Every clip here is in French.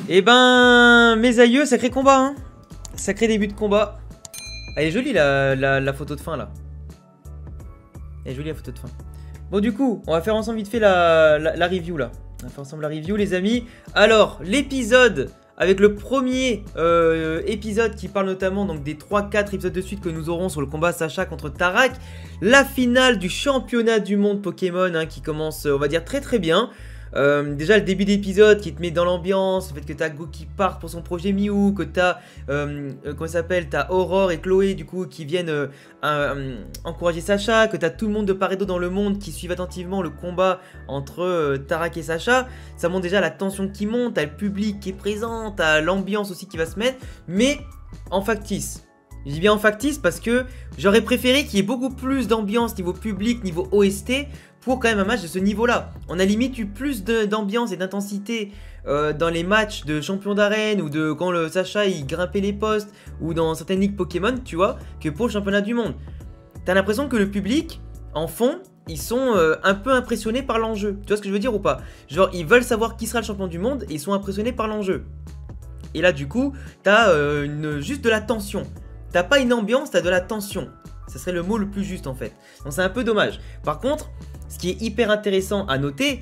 Eh ben, mes aïeux, sacré combat, hein. Sacré début de combat. Elle est jolie la photo de fin là. Elle est jolie la photo de fin. Bon, du coup, on va faire ensemble vite fait la review là. On va faire ensemble la review, les amis. Alors, l'épisode avec le premier épisode qui parle notamment donc des 3-4 épisodes de suite que nous aurons sur le combat Sacha contre Tarak. La finale du championnat du monde Pokémon hein, qui commence, on va dire, très très bien. Déjà le début d'épisode qui te met dans l'ambiance, le fait que t'as Go qui part pour son projet Mew, que t'as comment ça s'appelle, t'as Aurore et Chloé du coup qui viennent encourager Sacha, que t'as tout le monde de part et d'autre dans le monde qui suivent attentivement le combat entre Tarak et Sacha. Ça montre déjà la tension qui monte, t'as le public qui est présent, t'as l'ambiance aussi qui va se mettre, mais en factice. Je dis bien en factice parce que j'aurais préféré qu'il y ait beaucoup plus d'ambiance niveau public, niveau OST pour quand même un match de ce niveau-là. On a limite eu plus d'ambiance et d'intensité dans les matchs de champion d'arène ou de quand le Sacha il grimpait les postes ou dans certaines ligues Pokémon, tu vois, que pour le championnat du monde. T'as l'impression que le public, en fond, ils sont un peu impressionnés par l'enjeu. Tu vois ce que je veux dire ou pas? Genre, ils veulent savoir qui sera le champion du monde et ils sont impressionnés par l'enjeu. Et là, du coup, t'as juste de la tension. T'as pas une ambiance, t'as de la tension. Ça serait le mot le plus juste en fait. Donc c'est un peu dommage. Par contre, ce qui est hyper intéressant à noter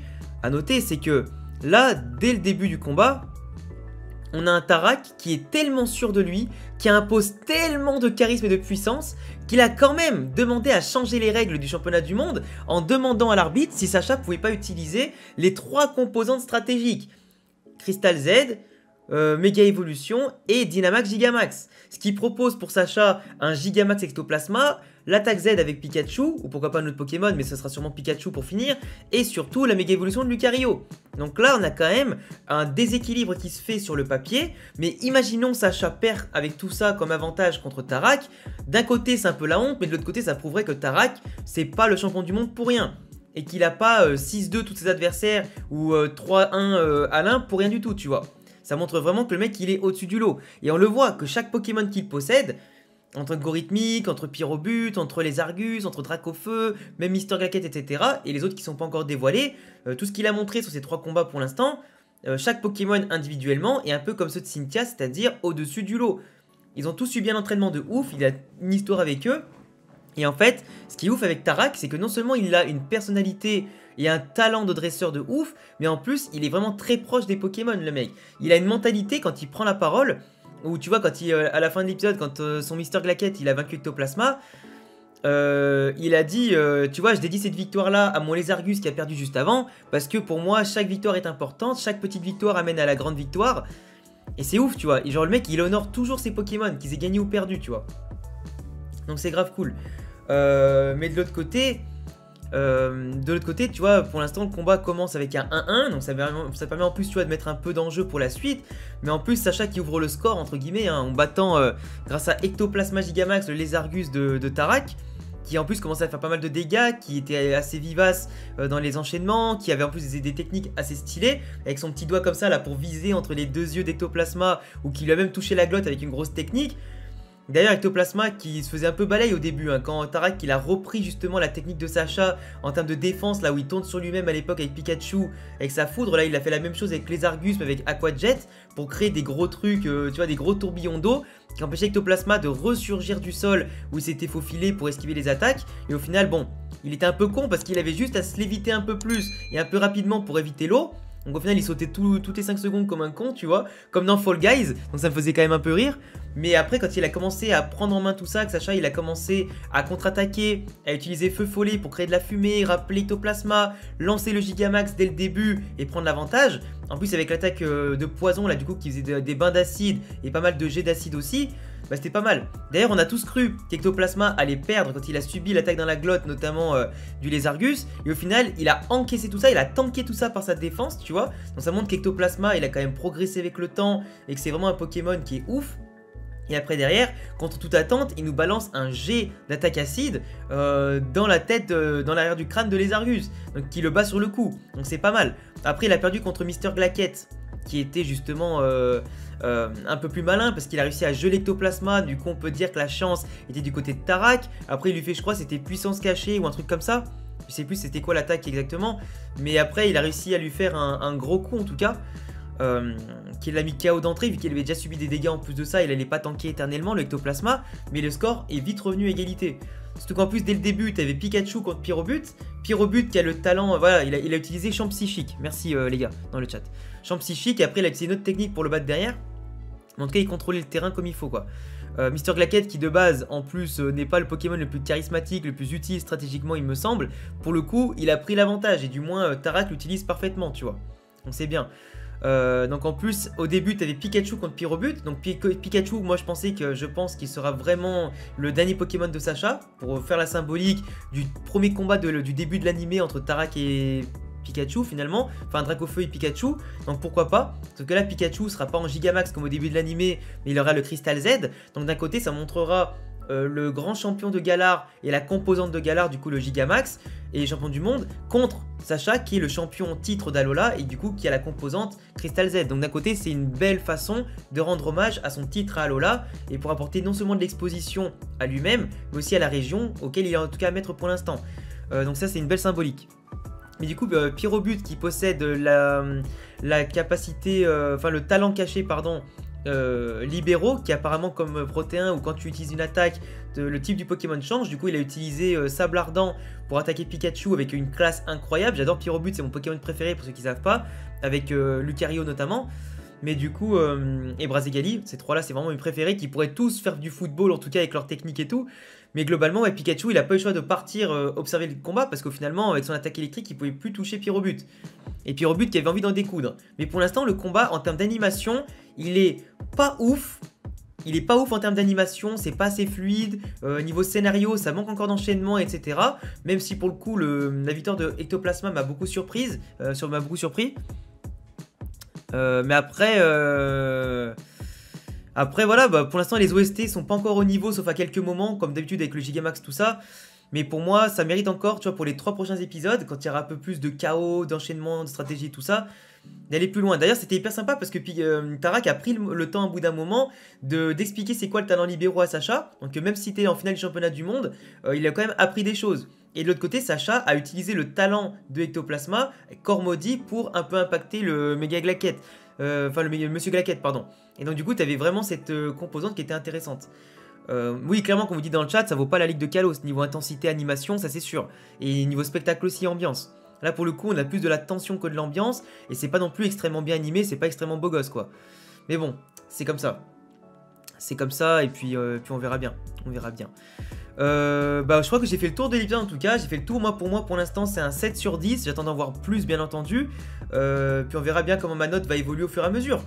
c'est que là, dès le début du combat, on a un Tarak qui est tellement sûr de lui, qui impose tellement de charisme et de puissance, qu'il a quand même demandé à changer les règles du championnat du monde en demandant à l'arbitre si Sacha pouvait pas utiliser les 3 composantes stratégiques. Crystal Z, Méga Évolution et Dynamax Gigamax. Ce qui propose pour Sacha un Gigamax Ectoplasma, l'attaque Z avec Pikachu, ou pourquoi pas un autre Pokémon, mais ce sera sûrement Pikachu pour finir, et surtout la Méga Évolution de Lucario. Donc là, on a quand même un déséquilibre qui se fait sur le papier, mais imaginons Sacha perd avec tout ça comme avantage contre Tarak. D'un côté, c'est un peu la honte, mais de l'autre côté, ça prouverait que Tarak, c'est pas le champion du monde pour rien. Et qu'il a pas 6-2 tous ses adversaires, ou 3-1 à l'un pour rien du tout, tu vois. Ça montre vraiment que le mec il est au-dessus du lot. Et on le voit que chaque Pokémon qu'il possède, entre Gorithmique, entre Pyrobut, entre les Argus, entre Dracofeu, même Mister Glaquette, etc. et les autres qui ne sont pas encore dévoilés, tout ce qu'il a montré sur ces 3 combats pour l'instant, chaque Pokémon individuellement est un peu comme ceux de Cynthia, c'est-à-dire au-dessus du lot. Ils ont tous eu bien l'entraînement de ouf, il a une histoire avec eux. Et en fait, ce qui est ouf avec Tarak, c'est que non seulement il a une personnalité et un talent de dresseur de ouf, mais en plus, il est vraiment très proche des Pokémon, le mec. Il a une mentalité quand il prend la parole, ou tu vois, quand il, à la fin de l'épisode, quand son Mister Glaquette, il a vaincu Ectoplasma, il a dit, tu vois, je dédie cette victoire-là à mon Lézargus qui a perdu juste avant, parce que pour moi, chaque victoire est importante, chaque petite victoire amène à la grande victoire. Et c'est ouf, tu vois. Et genre, le mec, il honore toujours ses Pokémon, qu'ils aient gagné ou perdu, tu vois. Donc c'est grave cool. Mais de l'autre côté, tu vois, pour l'instant le combat commence avec un 1-1, donc ça permet en plus, tu vois, de mettre un peu d'enjeu pour la suite. Mais en plus, Sacha qui ouvre le score, entre guillemets, hein, en battant, grâce à Ectoplasma Gigamax, le Lézargus de Tarak, qui en plus commençait à faire pas mal de dégâts, qui était assez vivace dans les enchaînements, qui avait en plus des techniques assez stylées, avec son petit doigt comme ça, là, pour viser entre les 2 yeux d'Ectoplasma, ou qui lui a même touché la glotte avec une grosse technique. D'ailleurs, Ectoplasma qui se faisait un peu balaye au début, hein, quand Tarak il a repris justement la technique de Sacha en termes de défense, là où il tourne sur lui-même à l'époque avec Pikachu, avec sa foudre, là il a fait la même chose avec les Argus mais avec Aqua Jet pour créer des gros trucs, tu vois, des gros tourbillons d'eau qui empêchaient Ectoplasma de ressurgir du sol où il s'était faufilé pour esquiver les attaques. Et au final, bon, il était un peu con parce qu'il avait juste à se léviter un peu plus et un peu rapidement pour éviter l'eau. Donc au final il sautait toutes les 5 secondes comme un con, tu vois, comme dans Fall Guys, donc ça me faisait quand même un peu rire. Mais après quand il a commencé à prendre en main tout ça, que Sacha il a commencé à contre-attaquer, à utiliser Feu Follet pour créer de la fumée, rappeler Ectoplasma, lancer le Gigamax dès le début et prendre l'avantage. En plus avec l'attaque de poison là du coup qui faisait des bains d'acide et pas mal de jets d'acide aussi, bah c'était pas mal. D'ailleurs on a tous cru qu'Ectoplasma allait perdre quand il a subi l'attaque dans la glotte notamment du Lézargus. Et au final il a encaissé tout ça, il a tanké tout ça par sa défense, tu vois. Donc ça montre qu'Ectoplasma il a quand même progressé avec le temps et que c'est vraiment un Pokémon qui est ouf. Et après derrière, contre toute attente, il nous balance un jet d'attaque acide dans la tête, dans l'arrière du crâne de Lézargus, donc qui le bat sur le coup, donc c'est pas mal. Après il a perdu contre Mister Glaquette, qui était justement un peu plus malin, parce qu'il a réussi à geler Ectoplasma, du coup on peut dire que la chance était du côté de Tarak. Après il lui fait, je crois c'était puissance cachée ou un truc comme ça, je sais plus c'était quoi l'attaque exactement, mais après il a réussi à lui faire un gros coup en tout cas. qui l'a mis KO d'entrée, vu qu'il avait déjà subi des dégâts en plus de ça, il allait pas tanker éternellement le ectoplasma, mais le score est vite revenu à égalité. Surtout qu'en plus, dès le début, tu avais Pikachu contre Pyrobut. Pyrobut qui a le talent, voilà, il a utilisé champ psychique. Merci les gars, dans le chat. Champ psychique, et après, il a utilisé une autre technique pour le battre derrière. Mais en tout cas, il contrôlait le terrain comme il faut, quoi. Mister Glaquette, qui de base, en plus, n'est pas le Pokémon le plus charismatique, le plus utile stratégiquement, il me semble. Pour le coup, il a pris l'avantage, et du moins, Tarak l'utilise parfaitement, tu vois. On sait bien. Donc en plus, au début, tu avais Pikachu contre Pyrobut. Donc Pikachu, moi je pense qu'il sera vraiment le dernier Pokémon de Sacha. Pour faire la symbolique du premier combat du début de l'animé entre Tarak et Pikachu finalement. Enfin Dracofeu et Pikachu. Donc pourquoi pas. Sauf que là, Pikachu sera pas en Gigamax comme au début de l'animé, mais il aura le Crystal Z. Donc d'un côté, ça montrera le grand champion de Galar et la composante de Galar, du coup le Gigamax, et les champions du monde, contre Sacha qui est le champion en titre d'Alola et du coup qui a la composante Crystal Z. Donc d'un côté c'est une belle façon de rendre hommage à son titre à Alola et pour apporter non seulement de l'exposition à lui-même, mais aussi à la région auquel il est en tout cas à mettre pour l'instant. Donc ça c'est une belle symbolique. Mais du coup, Pyrobut qui possède la capacité, enfin le talent caché, pardon, libéraux, qui apparemment comme Protéin ou quand tu utilises une attaque, le type du Pokémon change. Du coup, il a utilisé Sable Ardent pour attaquer Pikachu avec une classe incroyable. J'adore Pyrobut, c'est mon Pokémon préféré pour ceux qui ne savent pas, avec Lucario notamment. Mais du coup, et Brazigali, ces trois-là, c'est vraiment mes préférés qui pourraient tous faire du football, en tout cas avec leur technique et tout. Mais globalement, ouais, Pikachu, il a pas eu le choix de partir observer le combat parce qu'au finalement, avec son attaque électrique, il pouvait plus toucher Pyrobut. Et Pyrobut qui avait envie d'en découdre. Mais pour l'instant, le combat, en termes d'animation, il est pas ouf. Il est pas ouf en termes d'animation, c'est pas assez fluide. Niveau scénario, ça manque encore d'enchaînement, etc. Même si pour le coup, la victoire de Ectoplasma m'a beaucoup surprise, m'a beaucoup surpris. Mais après, voilà, bah, pour l'instant les OST sont pas encore au niveau, sauf à quelques moments, comme d'habitude avec le Gigamax, tout ça. Mais pour moi, ça mérite encore, tu vois, pour les 3 prochains épisodes, quand il y aura un peu plus de chaos, d'enchaînement, de stratégie, tout ça, d'aller plus loin. D'ailleurs, c'était hyper sympa parce que Tarak a pris le temps, au bout d'un moment, d'expliquer c'est quoi le talent libéraux à Sacha. Donc même si t'es en finale du championnat du monde, il a quand même appris des choses. Et de l'autre côté, Sacha a utilisé le talent de Ectoplasma, Corps Maudit, pour un peu impacter le Méga Glaquette. Enfin, le Monsieur Glaquette, pardon. Et donc du coup, tu avais vraiment cette composante qui était intéressante. Oui, clairement, comme vous dit dans le chat, ça vaut pas la Ligue de Kalos. Niveau intensité, animation, ça c'est sûr. Et niveau spectacle aussi, ambiance. Là, pour le coup, on a plus de la tension que de l'ambiance. Et c'est pas non plus extrêmement bien animé, c'est pas extrêmement beau gosse, quoi. Mais bon, c'est comme ça. C'est comme ça, et puis on verra bien. On verra bien. Bah, je crois que j'ai fait le tour de l'épisode en tout cas. J'ai fait le tour, pour moi, pour l'instant, c'est un 7 sur 10. J'attends d'en voir plus, bien entendu. Puis on verra bien comment ma note va évoluer au fur et à mesure.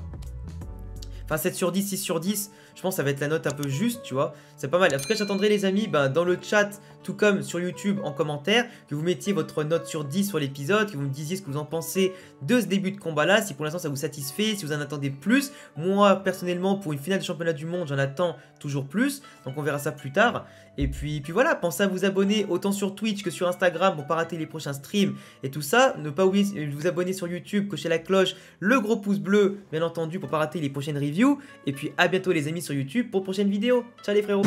Enfin 7 sur 10, 6 sur 10, je pense que ça va être la note un peu juste, tu vois. C'est pas mal. En tout cas, j'attendrai les amis dans le chat, tout comme sur YouTube en commentaire, que vous mettiez votre note sur 10 sur l'épisode, que vous me disiez ce que vous en pensez de ce début de combat-là, si pour l'instant ça vous satisfait, si vous en attendez plus. Moi, personnellement, pour une finale de championnat du monde, j'en attends toujours plus. Donc on verra ça plus tard. Et puis voilà, pensez à vous abonner autant sur Twitch que sur Instagram pour ne pas rater les prochains streams et tout ça. Ne pas oublier de vous abonner sur YouTube, cocher la cloche, le gros pouce bleu, bien entendu, pour ne pas rater les prochaines reviews. Et puis à bientôt les amis sur YouTube pour prochaine vidéo. Ciao les frérots.